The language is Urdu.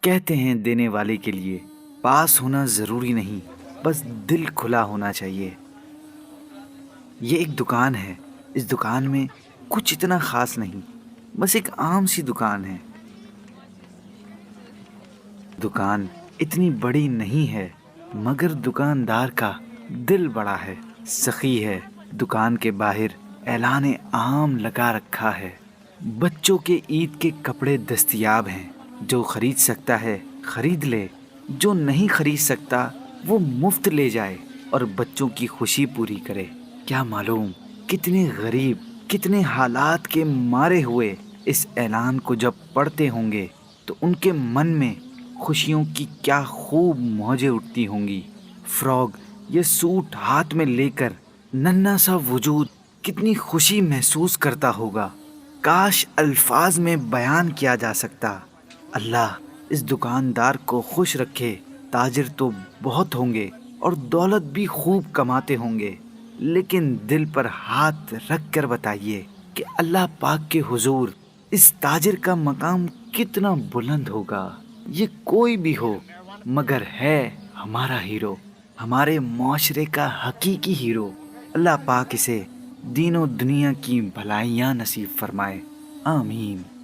کہتے ہیں دینے والے کے لیے پاس ہونا ضروری نہیں، بس دل کھلا ہونا چاہیے۔ یہ ایک دکان ہے۔ اس دکان میں کچھ اتنا خاص نہیں، بس ایک عام سی دکان ہے۔ دکان اتنی بڑی نہیں ہے، مگر دکاندار کا دل بڑا ہے، سخی ہے۔ دکان کے باہر اعلان عام لگا رکھا ہے۔ بچوں کے عید کے کپڑے دستیاب ہیں، جو خرید سکتا ہے خرید لے، جو نہیں خرید سکتا وہ مفت لے جائے اور بچوں کی خوشی پوری کرے۔ کیا معلوم کتنے غریب، کتنے حالات کے مارے ہوئے اس اعلان کو جب پڑھتے ہوں گے تو ان کے من میں خوشیوں کی کیا خوب موجیں اٹھتی ہوں گی۔ فراغ یہ سوٹ ہاتھ میں لے کر ننھا سا وجود کتنی خوشی محسوس کرتا ہوگا، کاش الفاظ میں بیان کیا جا سکتا۔ اللہ اس دکاندار کو خوش رکھے۔ تاجر تو بہت ہوں گے اور دولت بھی خوب کماتے ہوں گے، لیکن دل پر ہاتھ رکھ کر بتائیے کہ اللہ پاک کے حضور اس تاجر کا مقام کتنا بلند ہوگا۔ یہ کوئی بھی ہو مگر ہے ہمارا ہیرو، ہمارے معاشرے کا حقیقی ہیرو۔ اللہ پاک اسے دین و دنیا کی بھلائیاں نصیب فرمائے، آمین۔